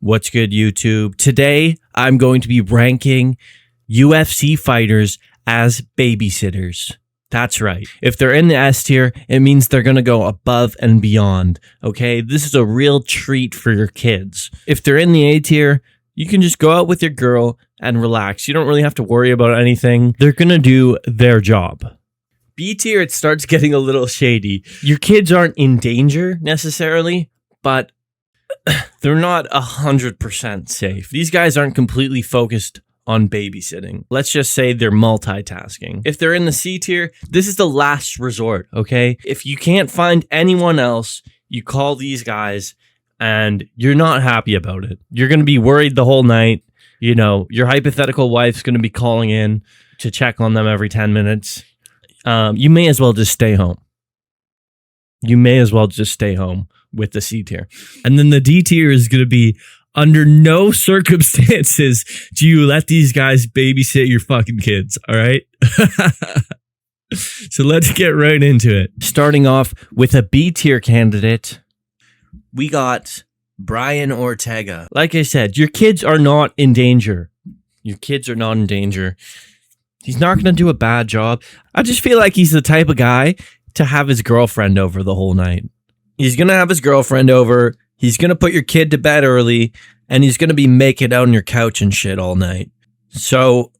What's good, YouTube? Today, I'm going to be ranking UFC fighters as babysitters. That's right. If they're in the S tier, it means they're going to go above and beyond, okay? This is a real treat for your kids. If they're in the A tier, you can just go out with your girl and relax. You don't really have to worry about anything. They're going to do their job. B tier, it starts getting a little shady. Your kids aren't in danger necessarily, but they're not 100% safe. These guys aren't completely focused on babysitting. Let's just say they're multitasking. If they're in the C tier, this is the last resort, okay? If you can't find anyone else, you call these guys and you're not happy about it. You're going to be worried the whole night. You know, your hypothetical wife's going to be calling in to check on them every 10 minutes. You may as well just stay home. You may as well just stay home with the C tier. And then the D tier is going to be, under no circumstances do you let these guys babysit your fucking kids, all right? So let's get right into it. Starting off with a B tier candidate, we got Brian Ortega. Like I said, your kids are not in danger. Your kids are not in danger. He's not going to do a bad job. I just feel like he's the type of guy to have his girlfriend over the whole night. He's going to have his girlfriend over. He's going to put your kid to bed early, and he's going to be making out on your couch and shit all night. So,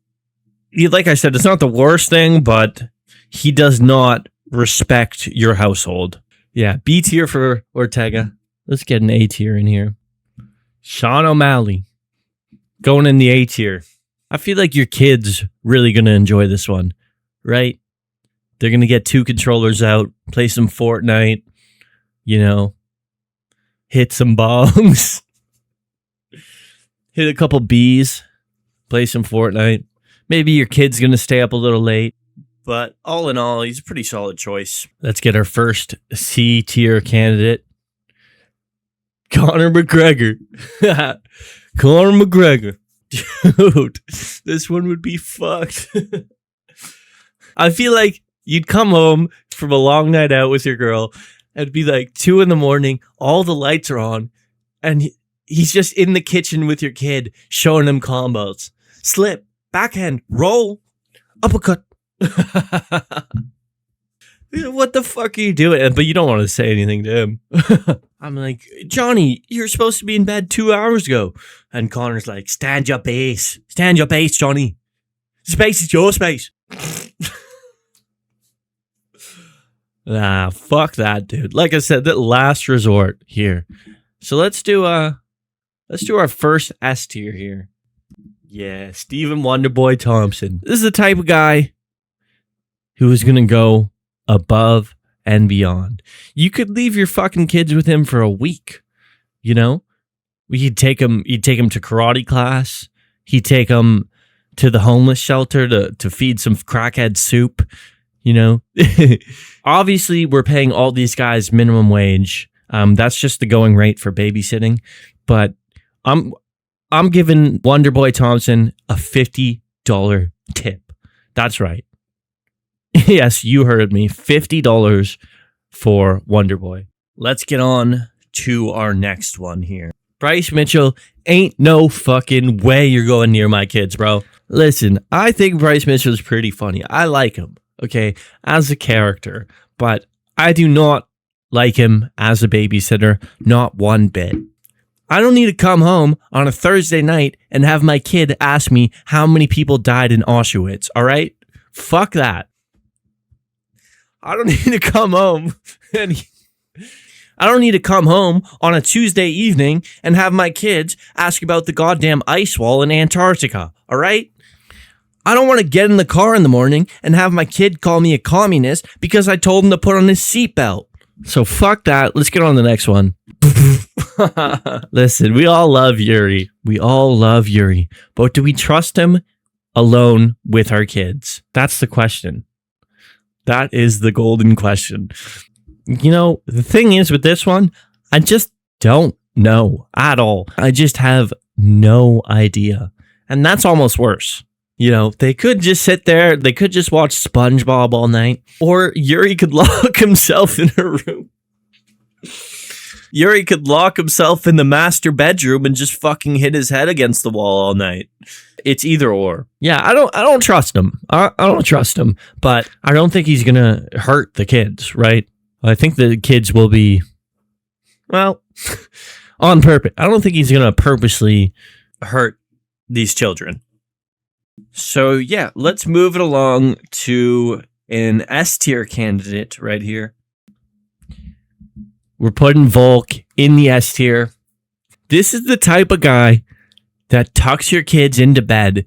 like I said, it's not the worst thing, but he does not respect your household. Yeah, B tier for Ortega. Let's get an A tier in here. Sean O'Malley, going in the A tier. I feel like your kid's really going to enjoy this one, right? They're going to get 2 controllers out, play some Fortnite, you know, hit some bongs, hit a couple Bs, play some Fortnite. Maybe your kid's going to stay up a little late, but all in all, he's a pretty solid choice. Let's get our first C tier candidate, Conor McGregor. Conor McGregor. Dude, this one would be fucked. I feel like you'd come home from a long night out with your girl. It'd be like 2 a.m, all the lights are on, and he's just in the kitchen with your kid, showing him combos. Slip, backhand, roll, uppercut. What the fuck are you doing? But you don't want to say anything to him. I'm like, Johnny, you're supposed to be in bed 2 hours ago. And Connor's like, stand your base. Stand your base, Johnny. Space is your space. Fuck that, dude. Like I said, the last resort here. So let's do our first S tier here. Yeah, Stephen Wonderboy Thompson. This is the type of guy who is gonna go above and beyond. You could leave your fucking kids with him for a week. You know, you'd take him to karate class. He'd take him to the homeless shelter to feed some crackhead soup. You know, obviously we're paying all these guys minimum wage. That's just the going rate for babysitting. But I'm giving Wonderboy Thompson a $50 tip. That's right. Yes, you heard me. $50 for Wonderboy. Let's get on to our next one here. Bryce Mitchell, ain't no fucking way you're going near my kids, bro. Listen, I think Bryce Mitchell's pretty funny. I like him. Okay, as a character, but I do not like him as a babysitter, not one bit. I don't need to come home on a Thursday night and have my kid ask me how many people died in Auschwitz, all right? Fuck that. I don't need to come home on a Tuesday evening and have my kids ask about the goddamn ice wall in Antarctica, all right? I don't want to get in the car in the morning and have my kid call me a communist because I told him to put on his seatbelt. So fuck that. Let's get on to the next one. Listen, we all love Yuri. We all love Yuri. But do we trust him alone with our kids? That's the question. That is the golden question. You know, the thing is with this one, I just don't know at all. I just have no idea. And that's almost worse. You know, they could just sit there. They could just watch SpongeBob all night. Or Yuri could lock himself in a room Yuri could lock himself in the master bedroom and just fucking hit his head against the wall all night. It's either or. Yeah, I don't trust him. I don't trust him, but I don't think he's gonna hurt the kids, right? I think the kids will be, well, on purpose. I don't think he's gonna purposely hurt these children. So yeah, let's move it along to an S tier candidate right here. We're putting Volk in the S tier. This is the type of guy that tucks your kids into bed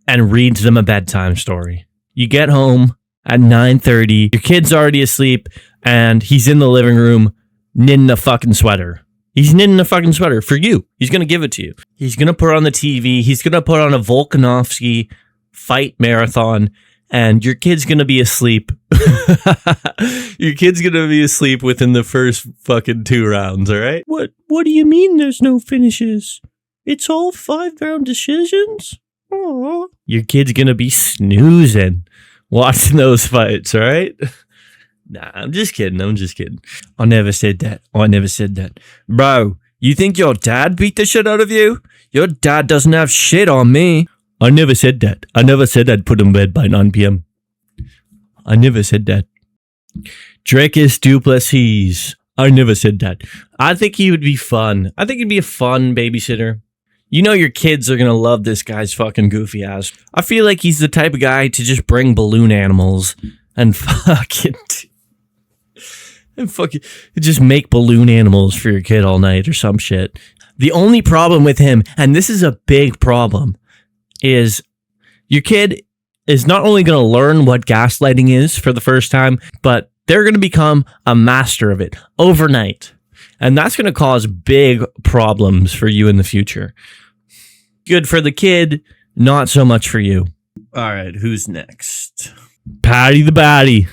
and reads them a bedtime story. You get home at 9:30, your kid's already asleep, and he's in the living room knitting a fucking sweater. He's knitting a fucking sweater for you. He's going to give it to you. He's going to put on the TV. He's going to put on a Volkanovski fight marathon, and your kid's going to be asleep. Your kid's going to be asleep within the first fucking 2 rounds, all right? What do you mean there's no finishes? It's all 5-round decisions? Aww. Your kid's going to be snoozing watching those fights, all right? Nah, I'm just kidding. I never said that. Bro, you think your dad beat the shit out of you? Your dad doesn't have shit on me. I never said that. I never said I'd put him in bed by 9 p.m. I never said that. Dracus Duplessis. I never said that. I think he would be fun. I think he'd be a fun babysitter. You know your kids are going to love this guy's fucking goofy ass. I feel like he's the type of guy to just bring balloon animals and fucking just make balloon animals for your kid all night or some shit. The only problem with him, and this is a big problem, is your kid is not only going to learn what gaslighting is for the first time, but they're going to become a master of it overnight. And that's going to cause big problems for you in the future. Good for the kid, not so much for you. All right, who's next? Patty the Batty.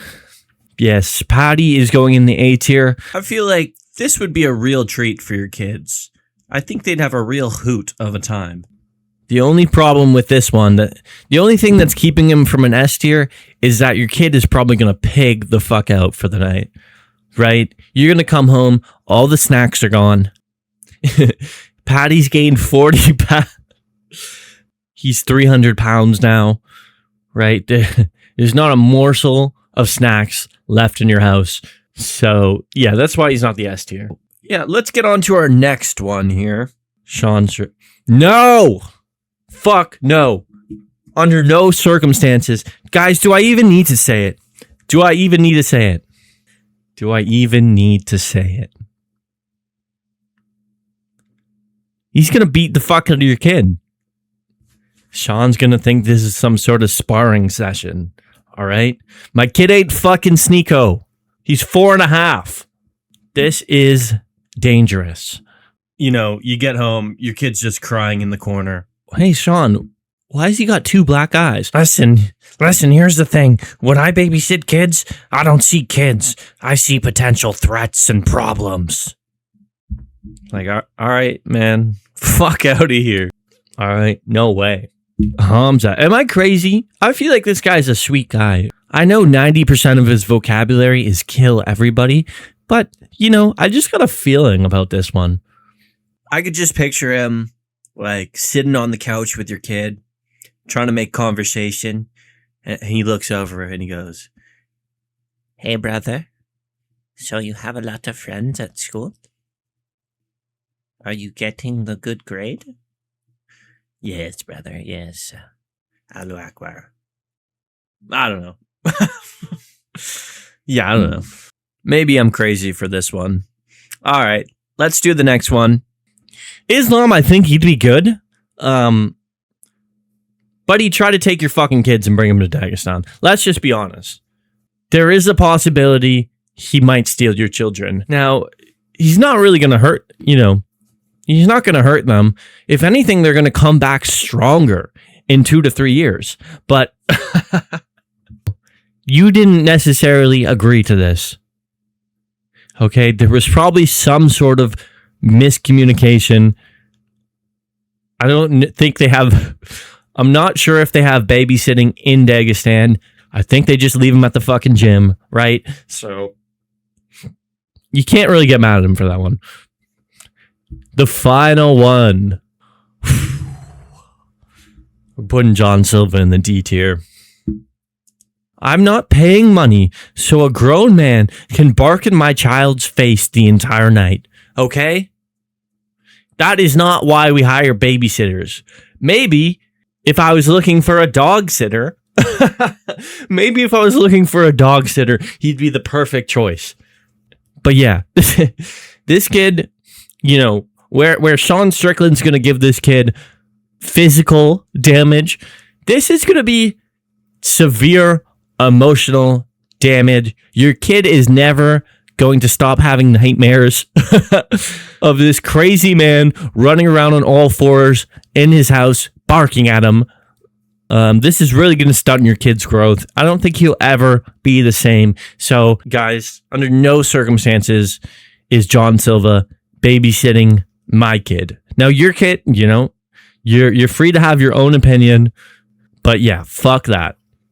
Yes, Patty is going in the A tier. I feel like this would be a real treat for your kids. I think they'd have a real hoot of a time. The only problem with this one, the only thing that's keeping him from an S tier is that your kid is probably going to pig the fuck out for the night, right? You're going to come home, all the snacks are gone. Patty's gained 40 pounds. He's 300 pounds now, right? There's not a morsel of snacks left in your house. So, yeah, that's why he's not the S tier. Yeah, let's get on to our next one here. Sean's... No! Fuck no. Under no circumstances. Guys, do I even need to say it? Do I even need to say it? He's going to beat the fuck out of your kid. Sean's going to think this is some sort of sparring session. All right? My kid ain't fucking Sneeko. He's 4.5. This is dangerous. You know, you get home, your kid's just crying in the corner. Hey, Sean, why has he got 2 black eyes? Listen, here's the thing. When I babysit kids, I don't see kids. I see potential threats and problems. Like, all right, man. Fuck out of here. All right, no way. Hamza, am I crazy? I feel like this guy's a sweet guy. I know 90% of his vocabulary is kill everybody, but, you know, I just got a feeling about this one. I could just picture him, like, sitting on the couch with your kid, trying to make conversation, and he looks over and he goes, "Hey, brother, so you have a lot of friends at school? Are you getting the good grade?" "Yes, brother, yes. Allahu Akbar." I don't know. Yeah, I don't know. Maybe I'm crazy for this one. All right, let's do the next one. Islam, I think he'd be good. But he'd try to take your fucking kids and bring them to Dagestan. Let's just be honest. There is a possibility he might steal your children. Now, he's not really going to hurt, he's not going to hurt them. If anything, they're going to come back stronger in 2 to 3 years. But you didn't necessarily agree to this. Okay, there was probably some sort of miscommunication. I don't think they have... I'm not sure if they have babysitting in Dagestan. I think they just leave them at the fucking gym, right? So You can't really get mad at him for that one. The final one. We're putting John Silva in the D tier. I'm not paying money so a grown man can bark in my child's face the entire night. Okay? That is not why we hire babysitters. Maybe if I was looking for a dog sitter, he'd be the perfect choice. But yeah, this kid, you know, where Sean Strickland's going to give this kid physical damage, this is going to be severe emotional damage. Your kid is never going to stop having nightmares of this crazy man running around on all fours in his house, barking at him. This is really going to stunt your kid's growth. I don't think he'll ever be the same. So, guys, under no circumstances is John Silva babysitting my kid. Now, your kid, you know, you're free to have your own opinion, but yeah, fuck that.